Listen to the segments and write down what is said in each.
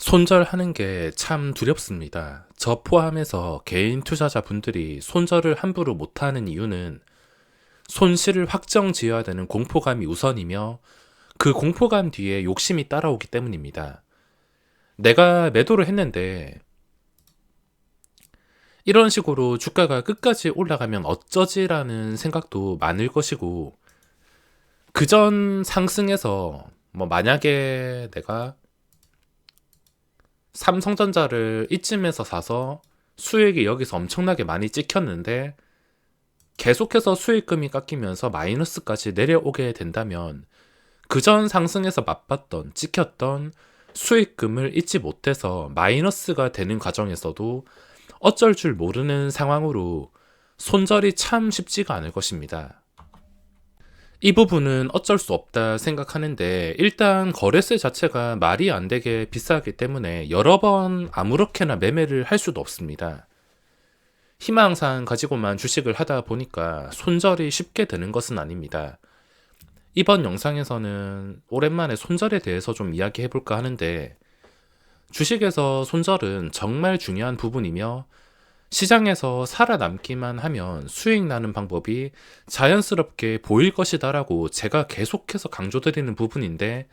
손절하는 게 참 두렵습니다. 저 포함해서 개인 투자자분들이 손절을 함부로 못하는 이유는 손실을 확정 지어야 되는 공포감이 우선이며 그 공포감 뒤에 욕심이 따라오기 때문입니다. 내가 매도를 했는데 이런 식으로 주가가 끝까지 올라가면 어쩌지라는 생각도 많을 것이고, 그전 상승에서 만약에 내가 삼성전자를 이쯤에서 사서 수익이 여기서 엄청나게 많이 찍혔는데 계속해서 수익금이 깎이면서 마이너스까지 내려오게 된다면 그전 상승에서 맛봤던 찍혔던 수익금을 잊지 못해서 마이너스가 되는 과정에서도 어쩔 줄 모르는 상황으로 손절이 참 쉽지가 않을 것입니다. 이 부분은 어쩔 수 없다 생각하는데, 일단 거래세 자체가 말이 안 되게 비싸기 때문에 여러 번 아무렇게나 매매를 할 수도 없습니다. 희망상 가지고만 주식을 하다 보니까 손절이 쉽게 되는 것은 아닙니다. 이번 영상에서는 오랜만에 손절에 대해서 좀 이야기해 볼까 하는데, 주식에서 손절은 정말 중요한 부분이며 시장에서 살아남기만 하면 수익 나는 방법이 자연스럽게 보일 것이다라고 제가 계속해서 강조드리는 부분인데,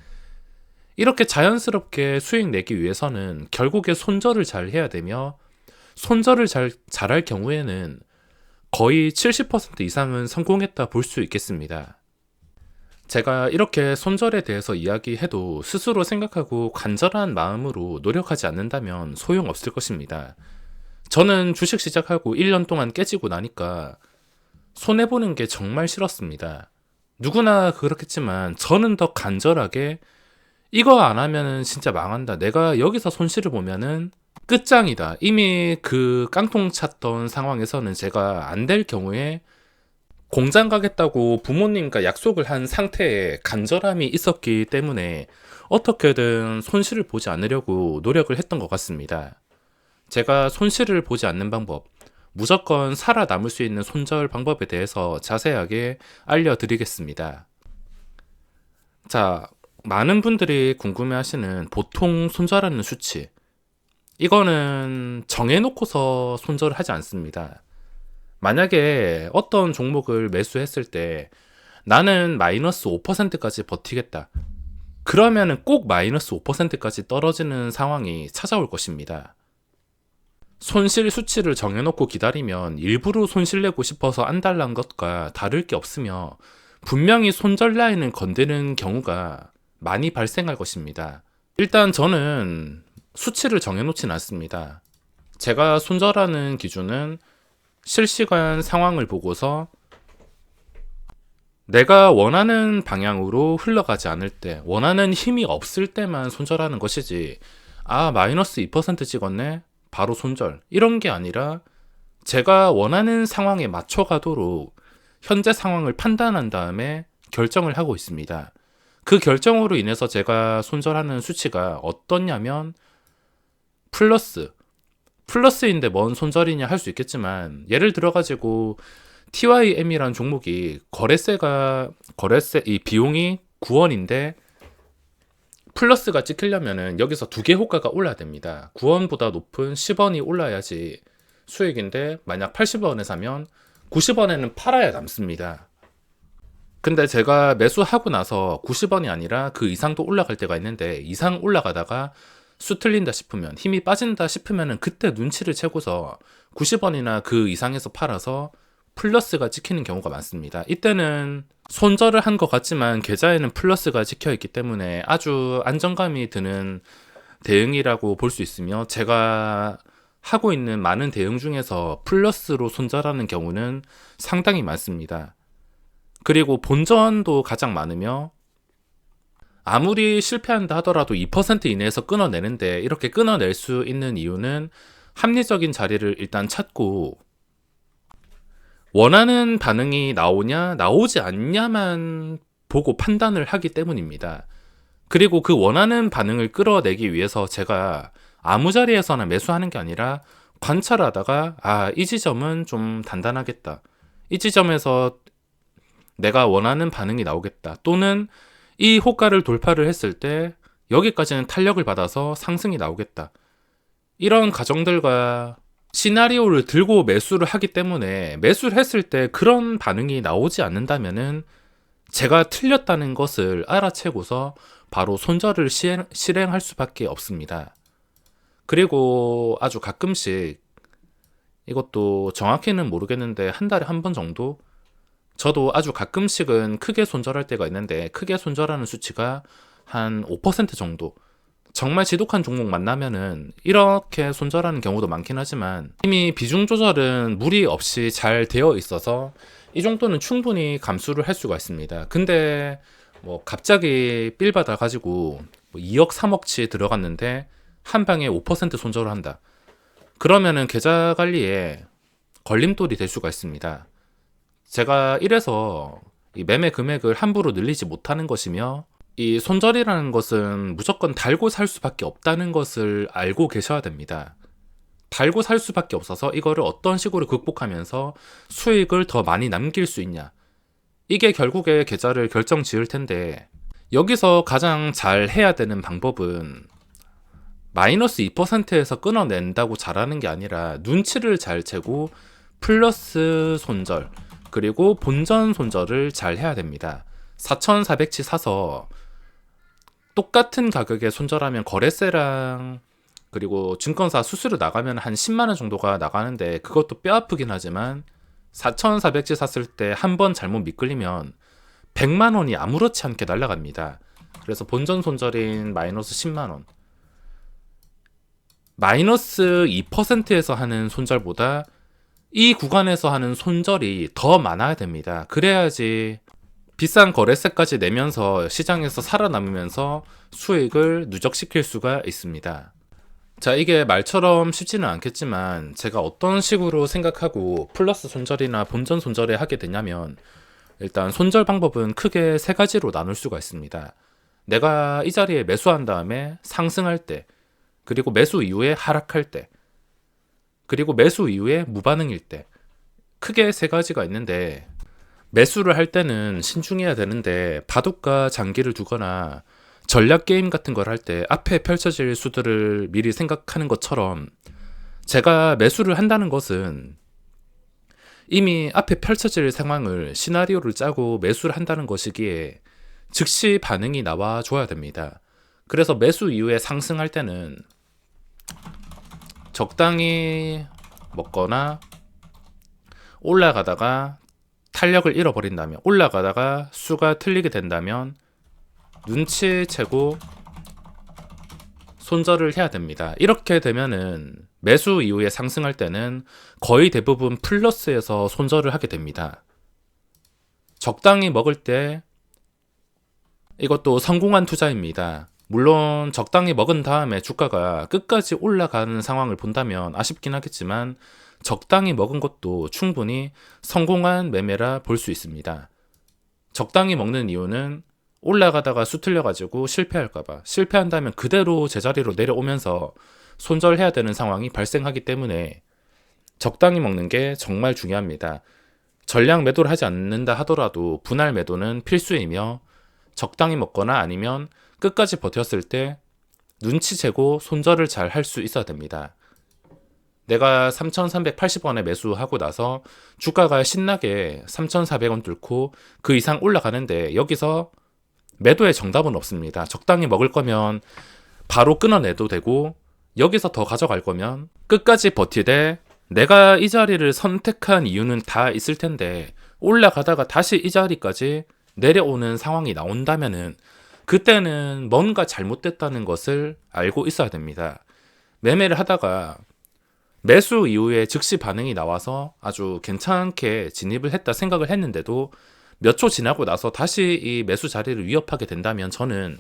이렇게 자연스럽게 수익 내기 위해서는 결국에 손절을 잘 해야 되며, 손절을 잘할 경우에는 거의 70% 이상은 성공했다 볼 수 있겠습니다. 제가 이렇게 손절에 대해서 이야기해도 스스로 생각하고 간절한 마음으로 노력하지 않는다면 소용없을 것입니다. 저는 주식 시작하고 1년 동안 깨지고 나니까 손해보는 게 정말 싫었습니다. 누구나 그렇겠지만 저는 더 간절하게 이거 안 하면은 진짜 망한다, 내가 여기서 손실을 보면은 끝장이다, 이미 그 깡통 찼던 상황에서는 제가 안 될 경우에 공장 가겠다고 부모님과 약속을 한 상태에 간절함이 있었기 때문에 어떻게든 손실을 보지 않으려고 노력을 했던 것 같습니다. 제가 손실을 보지 않는 방법, 무조건 살아남을 수 있는 손절 방법에 대해서 자세하게 알려드리겠습니다. 자, 많은 분들이 궁금해하시는 보통 손절하는 수치, 이거는 정해놓고서 손절을 하지 않습니다. 만약에 어떤 종목을 매수했을 때 나는 마이너스 5%까지 버티겠다, 그러면은 꼭 마이너스 5%까지 떨어지는 상황이 찾아올 것입니다. 손실 수치를 정해놓고 기다리면 일부러 손실 내고 싶어서 안달난 것과 다를 게 없으며 분명히 손절 라인을 건드는 경우가 많이 발생할 것입니다. 일단 저는 수치를 정해놓진 않습니다. 제가 손절하는 기준은 실시간 상황을 보고서 내가 원하는 방향으로 흘러가지 않을 때, 원하는 힘이 없을 때만 손절하는 것이지, 마이너스 2% 찍었네, 바로 손절, 이런 게 아니라 제가 원하는 상황에 맞춰 가도록 현재 상황을 판단한 다음에 결정을 하고 있습니다. 그 결정으로 인해서 제가 손절하는 수치가 어떻냐면 플러스인데 뭔 손절이냐 할 수 있겠지만, 예를 들어 가지고 TYM이란 종목이 거래세 이 비용이 9원인데 플러스가 찍히려면은 여기서 두 개 호가가 올라야 됩니다. 9원보다 높은 10원이 올라야지 수익인데, 만약 80원에 사면 90원에는 팔아야 남습니다. 근데 제가 매수하고 나서 90원이 아니라 그 이상도 올라갈 때가 있는데, 이상 올라가다가 수 틀린다 싶으면, 힘이 빠진다 싶으면은 그때 눈치를 채고서 90원이나 그 이상에서 팔아서 플러스가 찍히는 경우가 많습니다. 이때는 손절을 한 것 같지만 계좌에는 플러스가 찍혀 있기 때문에 아주 안정감이 드는 대응이라고 볼 수 있으며, 제가 하고 있는 많은 대응 중에서 플러스로 손절하는 경우는 상당히 많습니다. 그리고 본전도 가장 많으며, 아무리 실패한다 하더라도 2% 이내에서 끊어내는데, 이렇게 끊어낼 수 있는 이유는 합리적인 자리를 일단 찾고 원하는 반응이 나오냐 나오지 않냐만 보고 판단을 하기 때문입니다. 그리고 그 원하는 반응을 끌어내기 위해서 제가 아무 자리에서나 매수하는 게 아니라 관찰하다가 이 지점은 좀 단단하겠다, 이 지점에서 내가 원하는 반응이 나오겠다, 또는 이 호가를 돌파를 했을 때 여기까지는 탄력을 받아서 상승이 나오겠다. 이런 가정들과 시나리오를 들고 매수를 하기 때문에 매수를 했을 때 그런 반응이 나오지 않는다면은 제가 틀렸다는 것을 알아채고서 바로 손절을 실행할 수밖에 없습니다. 그리고 아주 가끔씩, 이것도 정확히는 모르겠는데 한 달에 한 번 정도, 저도 아주 가끔씩은 크게 손절할 때가 있는데, 크게 손절하는 수치가 한 5% 정도, 정말 지독한 종목 만나면은 이렇게 손절하는 경우도 많긴 하지만 이미 비중 조절은 무리 없이 잘 되어 있어서 이 정도는 충분히 감수를 할 수가 있습니다. 근데 뭐 갑자기 빌 받아 가지고 2억 3억치 들어갔는데 한 방에 5% 손절을 한다. 그러면은 계좌 관리에 걸림돌이 될 수가 있습니다. 제가 이래서 이 매매 금액을 함부로 늘리지 못하는 것이며, 이 손절이라는 것은 무조건 달고 살 수밖에 없다는 것을 알고 계셔야 됩니다. 달고 살 수밖에 없어서 이거를 어떤 식으로 극복하면서 수익을 더 많이 남길 수 있냐, 이게 결국에 계좌를 결정 지을 텐데, 여기서 가장 잘 해야 되는 방법은 마이너스 2%에서 끊어낸다고 잘하는 게 아니라 눈치를 잘 채고 플러스 손절 그리고 본전 손절을 잘 해야 됩니다. 4,400치 사서 똑같은 가격에 손절하면 거래세랑 그리고 증권사 수수료 나가면 한 10만 원 정도가 나가는데, 그것도 뼈 아프긴 하지만 4,400지 샀을 때 한 번 잘못 미끌리면 100만 원이 아무렇지 않게 날아갑니다. 그래서 본전 손절인 마이너스 10만 원, 마이너스 2%에서 하는 손절보다 이 구간에서 하는 손절이 더 많아야 됩니다. 그래야지 비싼 거래세까지 내면서 시장에서 살아남으면서 수익을 누적시킬 수가 있습니다. 자, 이게 말처럼 쉽지는 않겠지만 제가 어떤 식으로 생각하고 플러스 손절이나 본전 손절에 하게 되냐면, 일단 손절 방법은 크게 세 가지로 나눌 수가 있습니다. 내가 이 자리에 매수한 다음에 상승할 때, 그리고 매수 이후에 하락할 때, 그리고 매수 이후에 무반응일 때, 크게 세 가지가 있는데, 매수를 할 때는 신중해야 되는데 바둑과 장기를 두거나 전략 게임 같은 걸 할 때 앞에 펼쳐질 수들을 미리 생각하는 것처럼, 제가 매수를 한다는 것은 이미 앞에 펼쳐질 상황을 시나리오를 짜고 매수를 한다는 것이기에 즉시 반응이 나와 줘야 됩니다. 그래서 매수 이후에 상승할 때는 적당히 먹거나, 올라가다가 탄력을 잃어버린다면, 올라가다가 수가 틀리게 된다면 눈치채고 손절을 해야 됩니다. 이렇게 되면은 매수 이후에 상승할 때는 거의 대부분 플러스에서 손절을 하게 됩니다. 적당히 먹을 때 이것도 성공한 투자입니다. 물론 적당히 먹은 다음에 주가가 끝까지 올라가는 상황을 본다면 아쉽긴 하겠지만, 적당히 먹은 것도 충분히 성공한 매매라 볼 수 있습니다. 적당히 먹는 이유는 올라가다가 수틀려가지고 실패할까봐, 실패한다면 그대로 제자리로 내려오면서 손절해야 되는 상황이 발생하기 때문에 적당히 먹는 게 정말 중요합니다. 전량 매도를 하지 않는다 하더라도 분할 매도는 필수이며, 적당히 먹거나 아니면 끝까지 버텼을 때 눈치채고 손절을 잘 할 수 있어야 됩니다. 내가 3,380원에 매수하고 나서 주가가 신나게 3,400원 뚫고 그 이상 올라가는데, 여기서 매도의 정답은 없습니다. 적당히 먹을 거면 바로 끊어내도 되고, 여기서 더 가져갈 거면 끝까지 버티되, 내가 이 자리를 선택한 이유는 다 있을 텐데 올라가다가 다시 이 자리까지 내려오는 상황이 나온다면은 그때는 뭔가 잘못됐다는 것을 알고 있어야 됩니다. 매매를 하다가 매수 이후에 즉시 반응이 나와서 아주 괜찮게 진입을 했다 생각을 했는데도 몇 초 지나고 나서 다시 이 매수 자리를 위협하게 된다면, 저는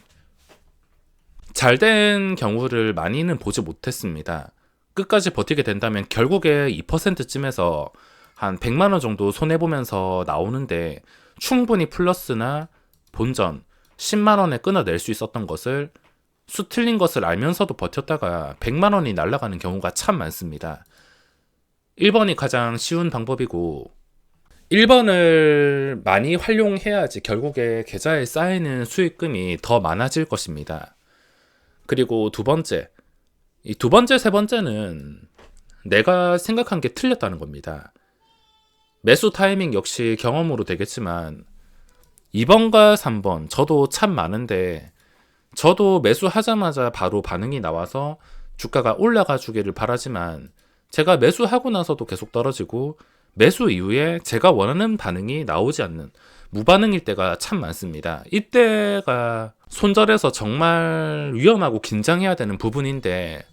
잘된 경우를 많이는 보지 못했습니다. 끝까지 버티게 된다면 결국에 2%쯤에서 한 100만 원 정도 손해보면서 나오는데, 충분히 플러스나 본전 10만 원에 끊어낼 수 있었던 것을 수 틀린 것을 알면서도 버텼다가 100만 원이 날아가는 경우가 참 많습니다. 1번이 가장 쉬운 방법이고, 1번을 많이 활용해야지 결국에 계좌에 쌓이는 수익금이 더 많아질 것입니다. 그리고 두 번째, 이 두 번째, 세 번째는 내가 생각한 게 틀렸다는 겁니다. 매수 타이밍 역시 경험으로 되겠지만 2번과 3번 저도 참 많은데 저도 매수하자마자 바로 반응이 나와서 주가가 올라가 주기를 바라지만 제가 매수하고 나서도 계속 떨어지고 매수 이후에 제가 원하는 반응이 나오지 않는 무반응일 때가 참 많습니다. 이때가 손절해서 정말 위험하고 긴장해야 되는 부분인데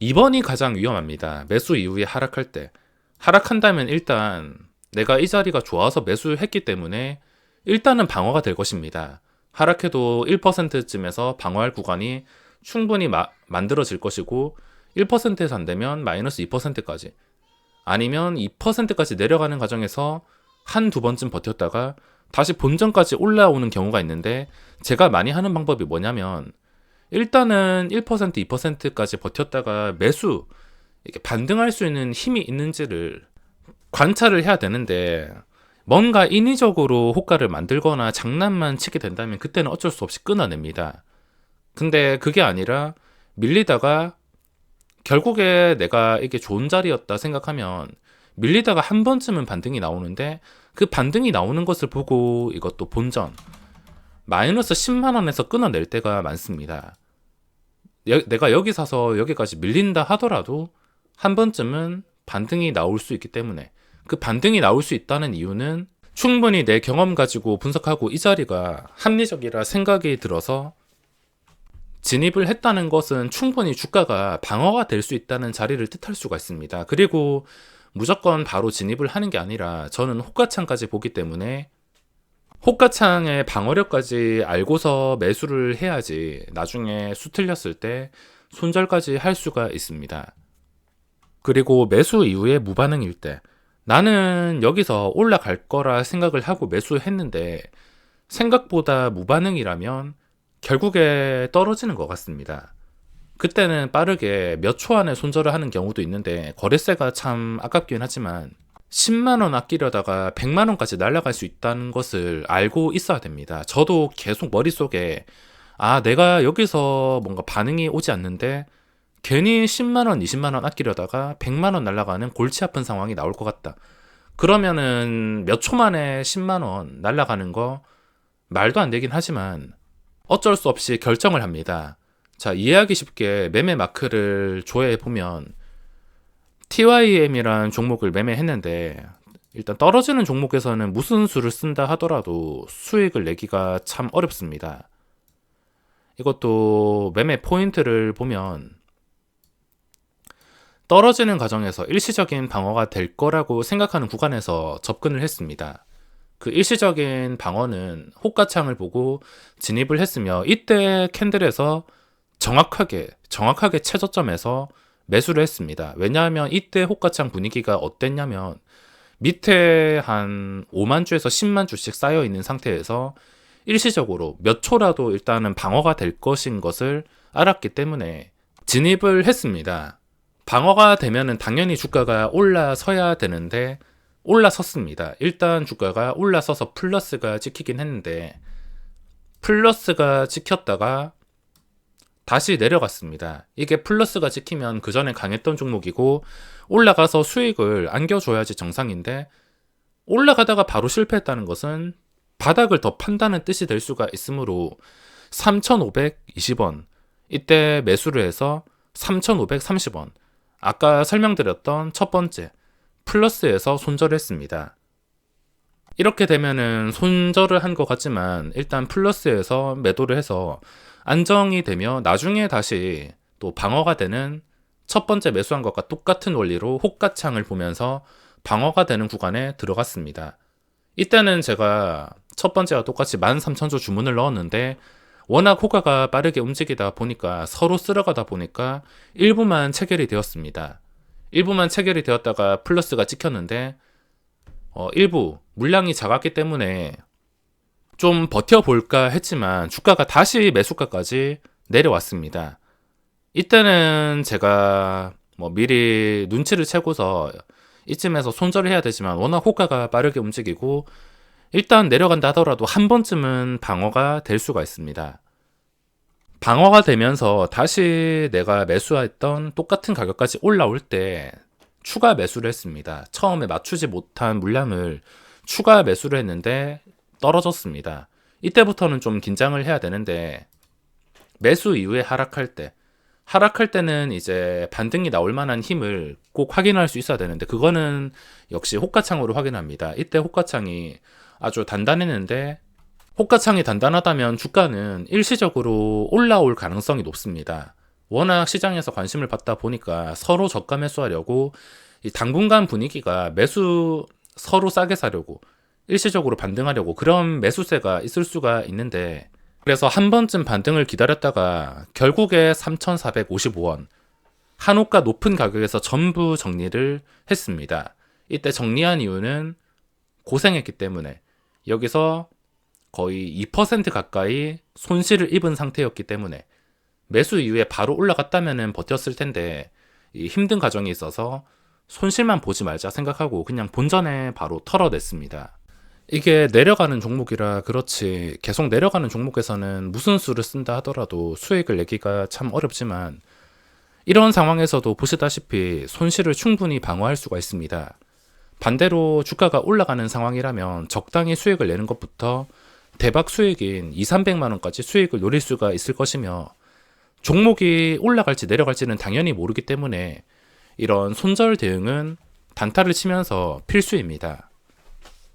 2번이 가장 위험합니다. 매수 이후에 하락할 때. 하락한다면 일단 내가 이 자리가 좋아서 매수했기 때문에 일단은 방어가 될 것입니다. 하락해도 1%쯤에서 방어할 구간이 충분히 만들어질 것이고 1%에서 안 되면 마이너스 2%까지 아니면 2%까지 내려가는 과정에서 한두 번쯤 버텼다가 다시 본전까지 올라오는 경우가 있는데 제가 많이 하는 방법이 뭐냐면 일단은 1%, 2%까지 버텼다가 매수 이렇게 반등할 수 있는 힘이 있는지를 관찰을 해야 되는데 뭔가 인위적으로 호가를 만들거나 장난만 치게 된다면 그때는 어쩔 수 없이 끊어냅니다. 근데 그게 아니라 밀리다가 결국에 내가 이게 좋은 자리였다 생각하면 밀리다가 한 번쯤은 반등이 나오는데 그 반등이 나오는 것을 보고 이것도 본전 마이너스 10만 원에서 끊어낼 때가 많습니다. 내가 여기 사서 여기까지 밀린다 하더라도 한 번쯤은 반등이 나올 수 있기 때문에 그 반등이 나올 수 있다는 이유는 충분히 내 경험 가지고 분석하고 이 자리가 합리적이라 생각이 들어서 진입을 했다는 것은 충분히 주가가 방어가 될 수 있다는 자리를 뜻할 수가 있습니다. 그리고 무조건 바로 진입을 하는 게 아니라 저는 호가창까지 보기 때문에 호가창의 방어력까지 알고서 매수를 해야지 나중에 수틀렸을 때 손절까지 할 수가 있습니다. 그리고 매수 이후에 무반응일 때 나는 여기서 올라갈 거라 생각을 하고 매수했는데 생각보다 무반응이라면 결국에 떨어지는 것 같습니다. 그때는 빠르게 몇 초 안에 손절을 하는 경우도 있는데 거래세가 참 아깝긴 하지만 10만원 아끼려다가 100만원까지 날아갈 수 있다는 것을 알고 있어야 됩니다. 저도 계속 머릿속에 내가 여기서 뭔가 반응이 오지 않는데 괜히 10만원, 20만원 아끼려다가 100만원 날아가는 골치 아픈 상황이 나올 것 같다. 그러면은 몇 초 만에 10만원 날아가는 거 말도 안 되긴 하지만 어쩔 수 없이 결정을 합니다. 자, 이해하기 쉽게 매매 마크를 조회해 보면 TYM이라는 종목을 매매했는데 일단 떨어지는 종목에서는 무슨 수를 쓴다 하더라도 수익을 내기가 참 어렵습니다. 이것도 매매 포인트를 보면 떨어지는 과정에서 일시적인 방어가 될 거라고 생각하는 구간에서 접근을 했습니다. 그 일시적인 방어는 호가창을 보고 진입을 했으며 이때 캔들에서 정확하게 최저점에서 매수를 했습니다. 왜냐하면 이때 호가창 분위기가 어땠냐면 밑에 한 5만 주에서 10만 주씩 쌓여 있는 상태에서 일시적으로 몇 초라도 일단은 방어가 될 것인 것을 알았기 때문에 진입을 했습니다. 방어가 되면은 당연히 주가가 올라서야 되는데 올라섰습니다. 일단 주가가 올라서서 플러스가 찍히긴 했는데 플러스가 찍혔다가 다시 내려갔습니다. 이게 플러스가 찍히면 그 전에 강했던 종목이고 올라가서 수익을 안겨줘야지 정상인데 올라가다가 바로 실패했다는 것은 바닥을 더 판다는 뜻이 될 수가 있으므로 3,520원 이때 매수를 해서 3,530원 아까 설명드렸던 첫 번째 플러스에서 손절을 했습니다. 이렇게 되면은 손절을 한 것 같지만 일단 플러스에서 매도를 해서 안정이 되며 나중에 다시 또 방어가 되는 첫 번째 매수한 것과 똑같은 원리로 호가창을 보면서 방어가 되는 구간에 들어갔습니다. 이때는 제가 첫 번째와 똑같이 13,000조 주문을 넣었는데 워낙 호가가 빠르게 움직이다 보니까 서로 쓸어가다 보니까 일부만 체결이 되었습니다. 일부만 체결이 되었다가 플러스가 찍혔는데 일부 물량이 작았기 때문에 좀 버텨볼까 했지만 주가가 다시 매수가까지 내려왔습니다. 이때는 제가 미리 눈치를 채고서 이쯤에서 손절을 해야 되지만 워낙 호가가 빠르게 움직이고 일단 내려간다 하더라도 한 번쯤은 방어가 될 수가 있습니다. 방어가 되면서 다시 내가 매수했던 똑같은 가격까지 올라올 때 추가 매수를 했습니다. 처음에 맞추지 못한 물량을 추가 매수를 했는데 떨어졌습니다. 이때부터는 좀 긴장을 해야 되는데, 매수 이후에 하락할 때는 이제 반등이 나올 만한 힘을 꼭 확인할 수 있어야 되는데, 그거는 역시 호가창으로 확인합니다. 이때 호가창이 아주 단단했는데, 호가창이 단단하다면 주가는 일시적으로 올라올 가능성이 높습니다. 워낙 시장에서 관심을 받다 보니까 서로 저가 매수하려고, 이 당분간 분위기가 매수 서로 싸게 사려고, 일시적으로 반등하려고 그런 매수세가 있을 수가 있는데, 그래서 한 번쯤 반등을 기다렸다가 결국에 3,455원, 한호가 높은 가격에서 전부 정리를 했습니다. 이때 정리한 이유는 고생했기 때문에, 여기서 거의 2% 가까이 손실을 입은 상태였기 때문에, 매수 이후에 바로 올라갔다면 버텼을 텐데 이 힘든 과정이 있어서 손실만 보지 말자 생각하고 그냥 본전에 바로 털어냈습니다. 이게 내려가는 종목이라 그렇지, 계속 내려가는 종목에서는 무슨 수를 쓴다 하더라도 수익을 내기가 참 어렵지만, 이런 상황에서도 보시다시피 손실을 충분히 방어할 수가 있습니다. 반대로 주가가 올라가는 상황이라면 적당히 수익을 내는 것부터 대박 수익인 2,300만 원까지 수익을 노릴 수가 있을 것이며, 종목이 올라갈지 내려갈지는 당연히 모르기 때문에 이런 손절 대응은 단타를 치면서 필수입니다.